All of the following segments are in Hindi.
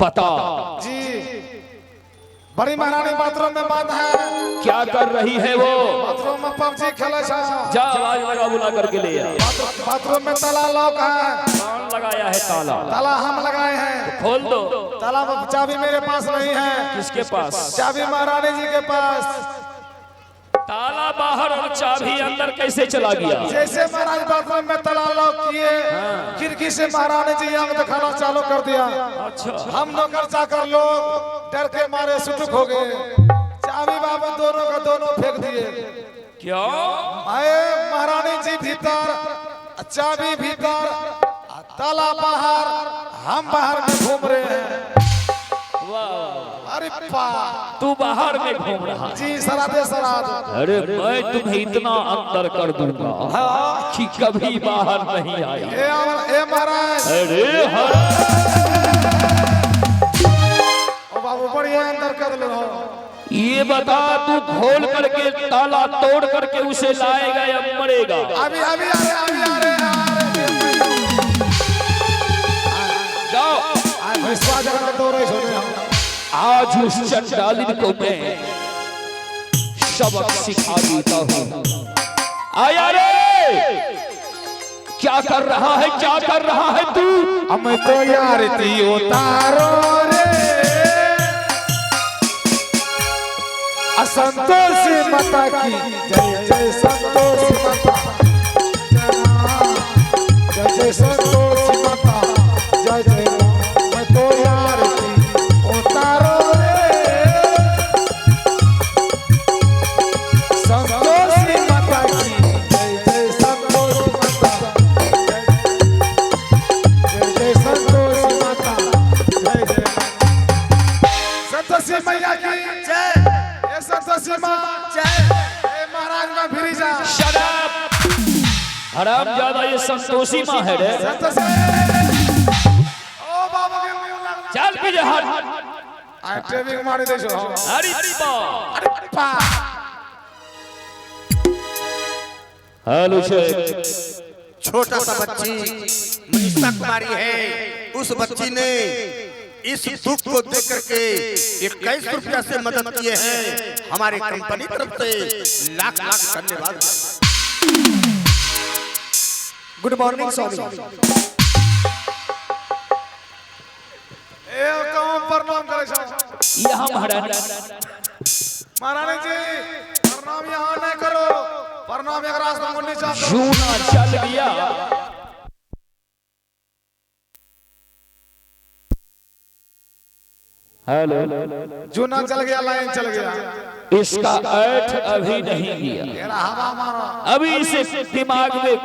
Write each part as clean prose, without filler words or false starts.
बता जी। बड़ी महारानी बाथरूम में बंद है। क्या कर रही है वो? बाथरूम में पबजी खेले। जा आवाज लगा, बुला करके ले आ। बाथरूम में ताला लॉक है। कौन लगाया है ताला? ताला हम लगाए हैं। तो खोल दो। ताला में चाबी मेरे पास नहीं है। किसके पास? चाबी महारानी जी के पास। ताला बाहर और चाबी अंदर कैसे चला गया? जैसे महाराज बाथरूम में ताला लॉक किए, खिड़की से महारानी जी आंख दिखाना चालू कर दिया। अच्छा। हम नौकर चाकर लोग डर के मारे सुटुक हो गए। चाबी बाबा दोनों का दोनों फेंक दिए। क्यों? आए महारानी जी भीतर, चाबी भीतर, ताला बाहर, हम बाहर में घूम रहे हैं। अरे तू बाहर में घूम रहा है? जी सरादे सराद। अरे मैं तुम्हें इतना अंदर कर दूंगा कि कभी बाहर नहीं आया। ए महाराज। अरे ओ बाबू बढ़िया अंदर कर लो। ये बता, तू खोल करके ताला तोड़ करके उसे लाएगा या मरेगा? अभी अभी आ रहे जाओ। आज उस चंडालिन को मैं सबक सिखा देता हूँ। आया रे, क्या कर रहा है? क्या कर रहा है तू? हमको यार ती उतारो रे, असंतोष माता की जय जय संतोष माता, जय जय संतोष माता, जय जय। हमको यार ती उतारो रे, संतोष माता की जय जय संतोष माता, जय जय संतोष माता, जय जय संतोषी मैया की जय। संतोषी माँ जय। महाराज में फिरी जा। शट अप हराम ज्यादा, ये संतोषी माँ है रे। ओ बाबा के चल पीछे हट। आई ट्रेनिंग मारी दे जो। अरे बा। हेलो शेख। छोटा सा बच्ची मनीषा कुमारी है। उस बच्ची ने इस दुख को देख करके 21 रुपया से मदद किए हैं। हमारे कंपनी तरफ से लाख लाख धन्यवाद। गुड मॉर्निंग स्वामी। ए कहूं प्रणाम करे छो। यहाँ महाराज। महारानी जी प्रणाम यहाँ नहीं करो, प्रणाम एक रास्ता मुन्नी चा करो। जूना चल गया। हेलो। जूना चल गया, लाइन चल गया। इसका अर्थ अभी नहीं किया। हवा मारो। अभी इसे दिमाग में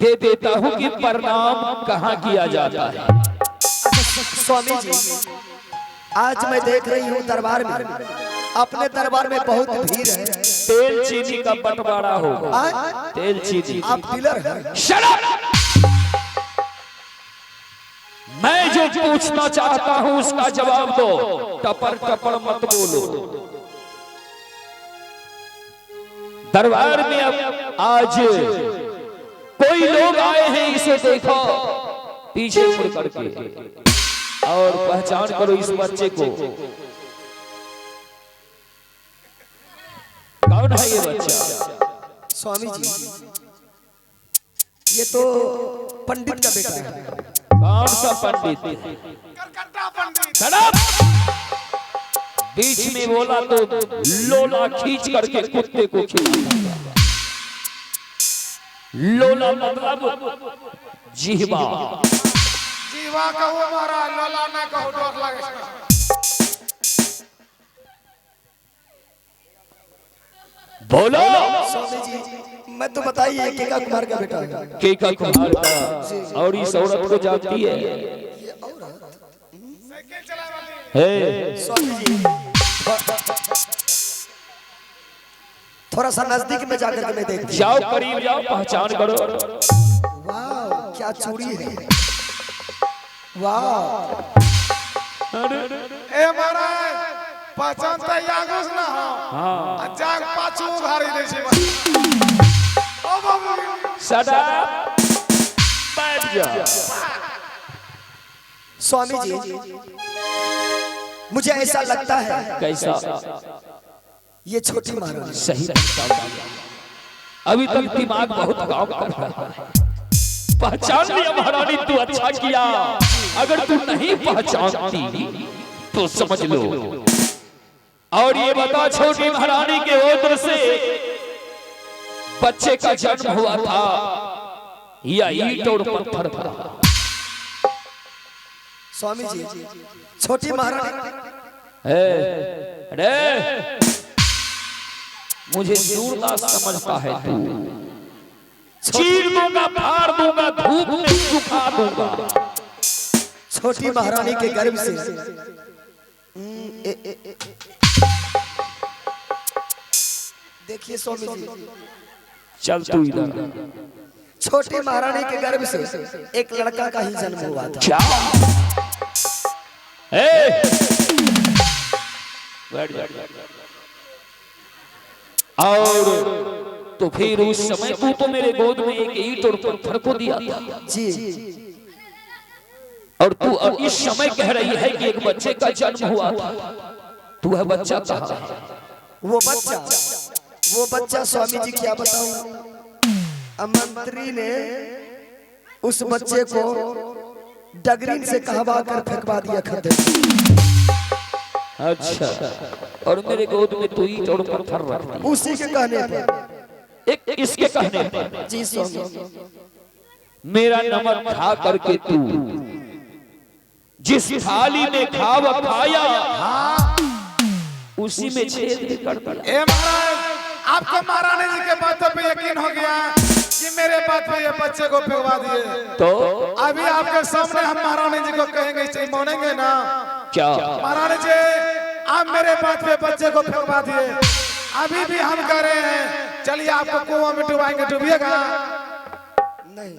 दे देता हूँ कि प्रणाम कहाँ किया जाता है। स्वामी जी, आज मैं देख रही हूँ दरबार में, अपने दरबार में बहुत भीड़ है। तेल चीनी का बंटवारा होगा। तेल चीनी। आप डीलर हैं? Shut up. मैं जो पूछना चाहता हूँ उसका जवाब दो। टपर टपर मत बोलो। दरबार में अब आज कोई लोग आए हैं, इसे देखो पीछे मुड़ करके और पहचान करो इस बच्चे को। कौन है ये बच्चा? स्वामी जी, ये तो पंडित का बेटा है। कौन सा पंडित? करकट्टा पंडित। Shut up. बीच में बोला तो लोला खींच करके कुत्ते को खिलाऊंगा। लोला मतलब जीवा। जीवा कहो महाराज, लोला ना कहो, डर लगे। बोलो। स्वामी जी, मैं तो बताइए केका कुमार का बेटा है। केका कुमार का। और इस औरत को जानती है? हे स्वामी जी, थोड़ा सा नजदीक में जाकर के मैं देखती हूँ। जाओ, करीब जाओ, पहचान करो। वाह, क्या चूड़ी है। वाह। ए महाराज पहचान त यागोस ना हो। हां जाग पाछू घारी दे छै। ओ बाबू शट अप। बैठ जा। स्वामी जी, मुझे ऐसा लगता है कैसा? ये छोटी महारानी। सही अभी तक दिमाग बहुत काम कर रहा है। पहचान लिया महारानी, तू अच्छा किया। अगर तू नहीं पहचानती तो समझ लो। और ये बता, छोटी महारानी के ओर से बच्चे का जन्म हुआ था या ईंट और पत्थर था? स्वामी जी, छोटी महारानी। अरे मुझे दूरदास समझता है तू। चीर दूंगा, फाड़ दूंगा, धूप में सुखा दूंगा। छोटी महारानी के गर्भ से देखिए स्वामी जी, चल तू इधर। छोटी महारानी के गर्भ से एक लड़का का ही जन्म हुआ था। क्या? बैठ। और तो फिर उस समय तू तो मेरे गोद में एक ईंट और पत्थर को दिया था जी। और तू अब इस समय कह रही है कि एक बच्चे का जन्म हुआ था। तू है बच्चा कहाँ है? वो बच्चा स्वामी जी क्या बताऊं, मंत्री ने उस बच्चे को डगरीन से कहवा कर फेंकवा दिया खड्डे। अच्छा, और मेरे गोद में तू ईंट और पत्थर रख दी। उसी के कहने पर, एक इसके कहने पर। जी स्वामी। मेरा नमक खा करके तू जिस थाली में खाया उसी में छेद कर दिया। महाराज, आपको महारानी जी के बातों पे यकीन हो गया कि मेरे बात पे ये बच्चे को फेंकवा दिए, तो अभी आपके सामने हम महारानी जी को कहेंगे, चाहिए मानेंगे ना? क्या? महारानी जी, आप मेरे बात पे बच्चे को फेंकवा दिए, अभी भी हम कह रहे हैं चलिए आपको कुआं में डुबाएंगे, डूबिएगा? नहीं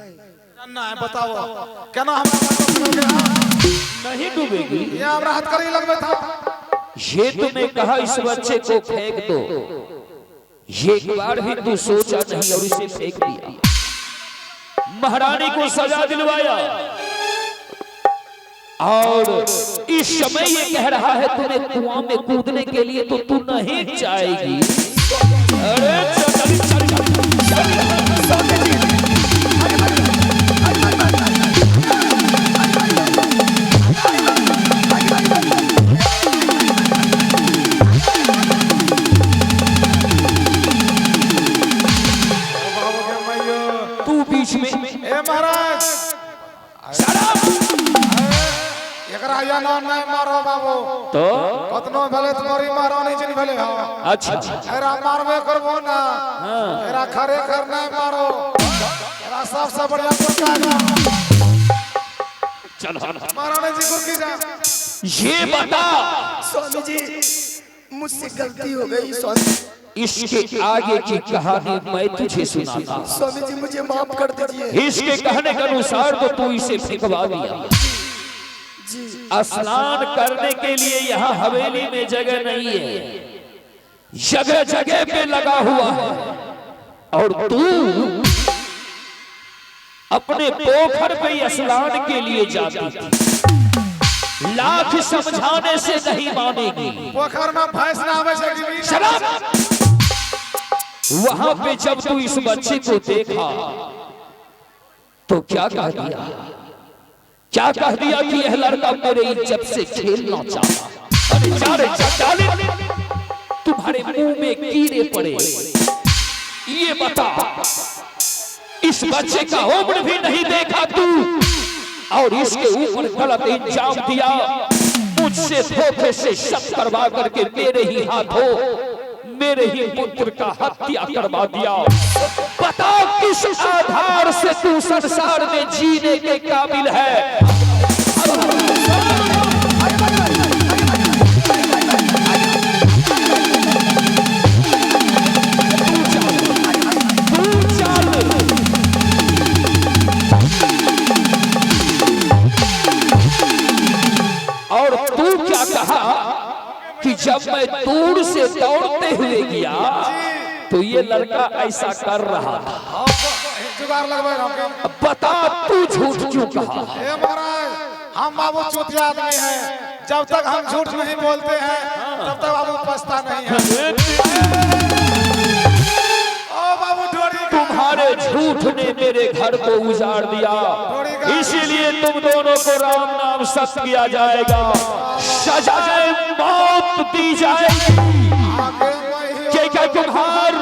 ना है, बताओ क्या ना? हम नहीं डूबेगी। ये हम राहत कर ही लगवे था। ये तुमने कहा इस बच्चे को फेंक दो, ये एक बार भी तू सोचा नहीं और इसे फेंक दिया। महारानी को सजा दिलवाया और इस समय ये कह रहा है तुम्हें कुआं में कूदने के लिए, तो तू नहीं जाएगी। अरे चल चल चल। बीच में ए महाराज, एकरा या ना नहीं मारो बाबू, तो कतनो भले तुम्हारी महारानी जी भले हो। अच्छा, एरा मारबे करबो ना, एरा खरे कर नहीं मारो, एरा सबसे बढ़िया कुर्का चलो महारानी जी कुर्की जा। ये बता स्वामी जी, मुझसे गलती हो गई स्वामी। इसके आगे की कहानी मैं तुझे सुनाता। स्वामी जी मुझे माफ कर दीजिए। इसके कहने के अनुसार तो तू इसे फेंकवा दिया। स्नान करने के लिए यहाँ हवेली में जगह नहीं है, जगह जगह पे लगा हुआ है, और तू अपने पोखर पे स्नान के लिए जाती थी। लाख समझाने से नहीं मानेगी। पोखर में भैंस ना आवे छे। शराब। वहां पे जब तू इस बच्चे को देखा तो क्या कह दिया? क्या कह दिया कि यह लड़का मेरे इज्जत से खेलना चाहता। अरे चारे चाले तुम्हारे मुंह में कीड़े पड़े। ये बता, इस बच्चे का उम्र भी नहीं देखा तू और इसके ऊपर गलत इल्जाम दिया। मुझसे धोखे से शक करवा करके मेरे ही हाथों मेरे ही पुत्र का हत्या करवा दिया। बता किस आधार से तू संसार में जीने के काबिल है? और तू क्या कहा कि जब मैं दूर से दौड़ते हुए गया तो ये लड़का ऐसा कर रहा था। जुगाड़ लगवाए हम। बता तू झूठ क्यों कहा? ए महाराज, हम बाबू चुतिया आदमी हैं, जब तक हम झूठ नहीं बोलते हैं तब तक बाबू पछता नहीं है। ओ बाबू ढोरी का तुम्हारे झूठ ने मेरे घर को उजाड़ दिया, इसीलिए तुम दोनों को राम नाम सत्य किया जाएगा, सजाए मौत दी जाएगी। क्या तुम्हार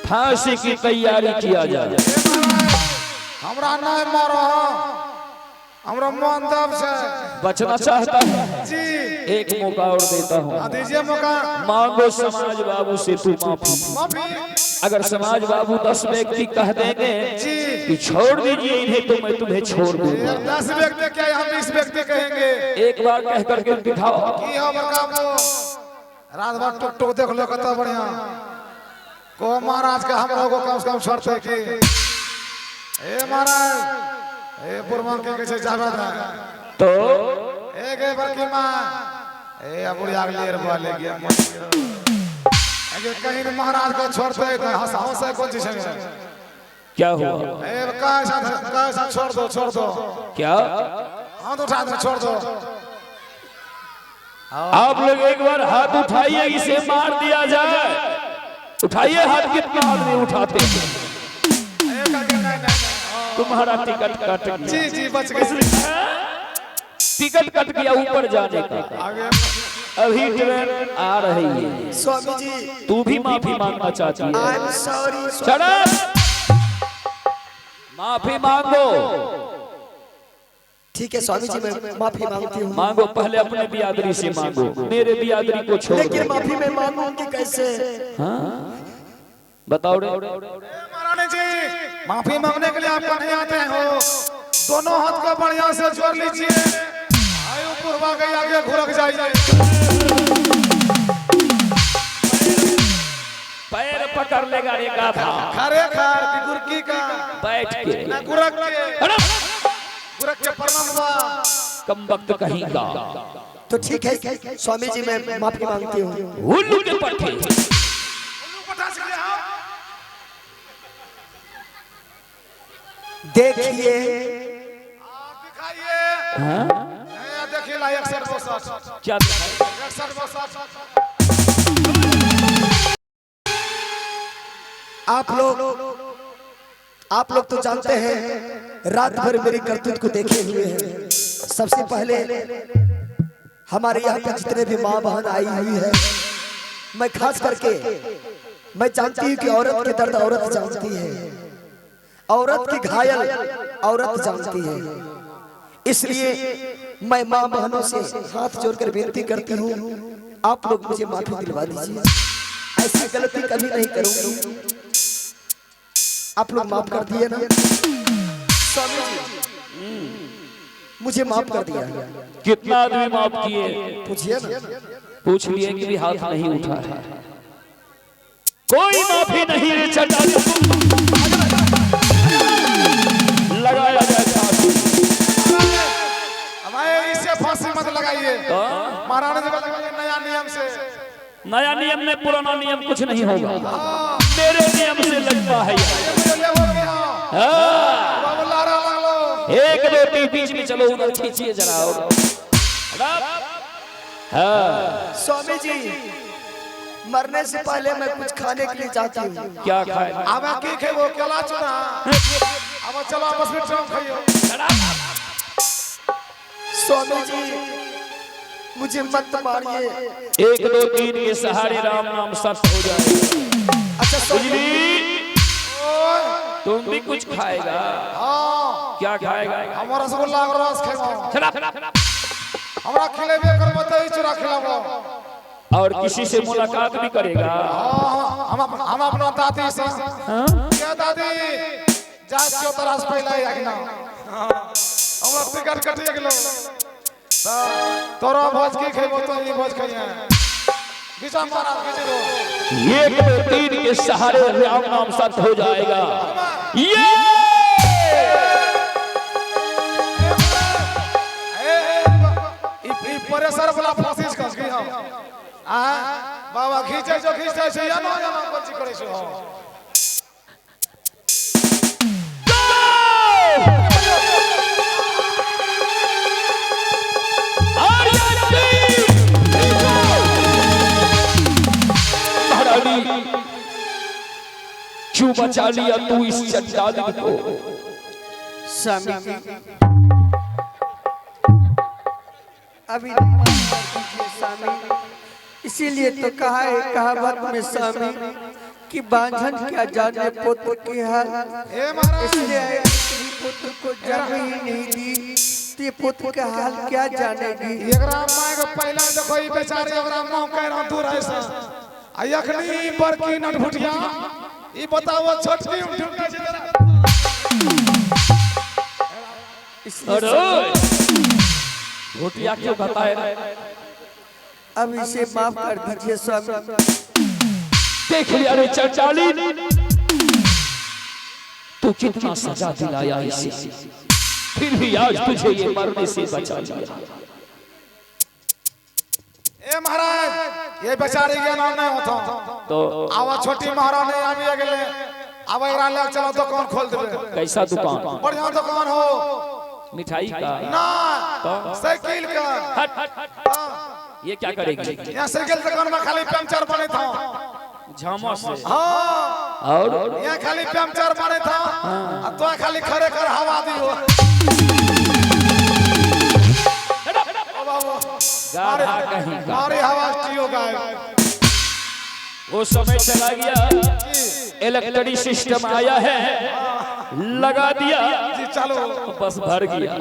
फांसी की तैयारी किया जाए। हमरा नहीं मारो, हमरा मन दब से बचना चाहता है जी। एक मौका और देता हूँ, दीजिए मौका। मांगो समाज बाबू से तू माफी। माफी अगर समाज बाबू 10 व्यक्ति कह देंगे जी कि छोड़ दीजिए इन्हें, तो मैं तुम्हें छोड़ दूंगा। 10 व्यक्ति क्या हम 20 व्यक्ति कहेंगे। एक बार कह करके दिखाओ। की हो बड़का वो रात भर टुक टुक देख लो कितना बढ़िया को महाराज का हम लोगों को कम से कम छोड़ते कि ए महाराज ए बुरमान के कैसे जावत है तो एक बार की मां ए अबुड़ी आग लेर बोले गया अगर कहीं ने महाराज को छोड़ते तो हंसाओ से कौन चीज है क्या हुआ? ए का साथ छोड़ दो क्या हां तो उठा दो, छोड़ दो। आप लोग एक बार हाथ उठाइए, इसे मार दिया जाए। उठाइए हाथ, कितना आदमी उठाते हैं? तुम्हारा टिकट कट गया। जी जी बच गए। टिकट कट गया ऊपर जाने का, आगे अभी ट्रेन आ रही है। स्वामी जी तू भी माफी मांगना चाहती है? I am sorry. चलो माफी मांगो। ठीक है स्वामी जी, मैं माफी मांगती हूँ। मांगो, पहले अपने बियादरी से मांगो, मेरे बियादरी को छोड़ लेकिन दो। माफी मैं मांगूंगी कैसे? हाँ बताओ रे। महारानी जी माफी मांगने के लिए आपको नहीं आते हो, दोनों हाथ को बढ़िया से जोड़ लीजिए, आयु पूर्वा के आगे घुरक जाइए। पैर पकड़ लेगा रे गाधा, खरे खार की गुरकी का बैठ के ना गुरक के प्रणाम बा। कम वक्त कहींगा। तो ठीक है स्वामी जी, मैं माफी मांगती हूँ। हुल्लू के पट्टे देखिए दिखाइए। हाँ? देखिए ला 61 क्या दिखाई? 61 आप लोग तो जानते हैं, रात भर मेरी करतूत को देखे हुए हैं। सबसे पहले हमारे यहाँ पे जितने भी माँ बहन आई हुई है, मैं खास करके मैं जानती हूँ कि औरत की दर्द औरत जानती है, औरत की घायल औरत जानती है। इसलिए मैं माँ बहनों से हाथ जोड़कर विनती करती हूँ, आप लोग मुझे माफी दिलवा दीजिए। ऐसी गलती कभी नहीं करूंगी, आप लोग माफ कर दिए ना स्वामी जी? मुझे माफ कर दिया। कितना आदमी माफ किए? पूछिए ना। पूछ लिए कि भी हाथ नहीं उठा है। कोई माफी नहीं रे चटा, लगाया जाए फांसी। हमारे इससे फांसी मत लगाइए, महाराणा जी बताइए नया नियम से। नया नियम में पुराना नियम कुछ नहीं होगा, मेरे नियम से लगता है। एक दो तीन बीच में चलो, उधर खींचिए जरा। हाँ स्वामी जी मरने से पहले मैं कुछ खाने के लिए चाहती हूँ। क्या खाए? अब की खे वो केला चुना, अब चलो बस में चाव खाइयो। स्वामी जी मुझे मत मारिए। एक दो तीन के सहारे राम नाम सत्य हो जाएगा। अच्छा स्वामी बुझली? तुम भी कुछ खाएगा? क्या खाएगा? हमारा रसगुल्ला और रस खेबो, हमरा खिलेबे करबो त ई चूरा खिलाबो, और किसी से मुलाकात भी करेगा? हम अपना दादी से क्या दादी जा क्यों तरस पहले आगिना हमरा टिकट कटिए गेलो तोरा भोज की खेबो तो ई भोज खइया बीचा महाराज कीजिए दो। ये दो तीन के सहारे राम नाम सत्य हो जाएगा। ये परेसर वाला फांसी कस गई हम बाबा खींचे जो खींचे छै या ना या कोची करे छै हो। क्यों बचा लिया तू इस चंडाली को? स्वामी जी अभी स्वामी, इसीलिए तो कहा है कहावत में स्वामी कि बांझन क्या जाने पुत्र की हाल, ए महाराज इसलिए पुत्र को जन्म ही नहीं दी तो ये पुत्र का हाल क्या जानेगी। एकरा माय के पहला देखो ई बेचारे एकरा मुंह कह रहा दूर है सा आ अखनी बड़की नटभुटिया ई बताओ छोटकी उठुका जरा। अरे भोटिया क्यों बताए? अब इसे माफ कर दीजिए स्वामी। देख लिया रे चंडाली, तू कितना सजा दिलाया इसे, फिर भी आज तुझे ये मरने से बचा लिया। ए महाराज ये बेचारे के नाम नहीं होता तो आवा छोटी महारानी आवी गेले आवा एकरा ले चलो दुकान खोल देबे। कैसा दुकान? बढ़िया दुकान हो, मिठाई का? ना तो साइकिल का। हट हट हट, ये क्या करेगी? यहाँ साइकिल दुकान में खाली पंचर बने था। झामा से? हाँ और यहाँ खाली पंचर बने था और तो खाली खड़े कर हवा दियो। गाढ़ा कहीं का। मारी हवा कियो गाय। वो समय चला गया, इलेक्ट्रिक सिस्टम आया है, लगा दिया, जी चलो बस भर गया।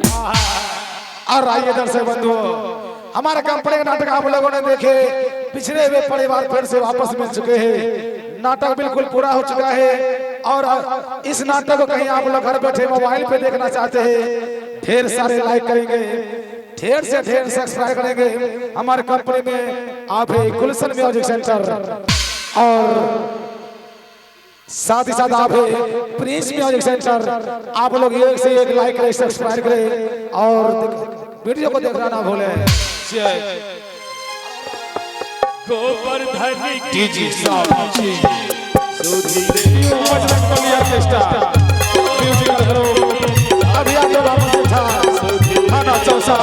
और आइए दर्शक बंधु, हमारे कंपनी के नाटक आप लोगों ने देखे, पिछड़े हुए परिवार फिर से वापस मिल चुके हैं। नाटक बिल्कुल पूरा हो चुका है और इस नाटक को कहीं आप लोग घर बैठे मोबाइल पे देखना चाहते हैं, ढेर सारे लाइक करेंगे, ढेर से ढेर सब्सक्राइब करेंगे। हमारे कंपनी में आप है गुलशन म्यूजिक सेंटर और साथ ही साथ आप है प्रिंस म्यूजिक सेंटर। आप लोग एक से एक लाइक करें, सब्सक्राइब करें और वीडियो को देखना ना भूलें। गोवर्धन जी जी साहब जी बजरंग बली ऑर्केस्ट्रा म्यूजिक करो। अभी आप लोग थाना चौसा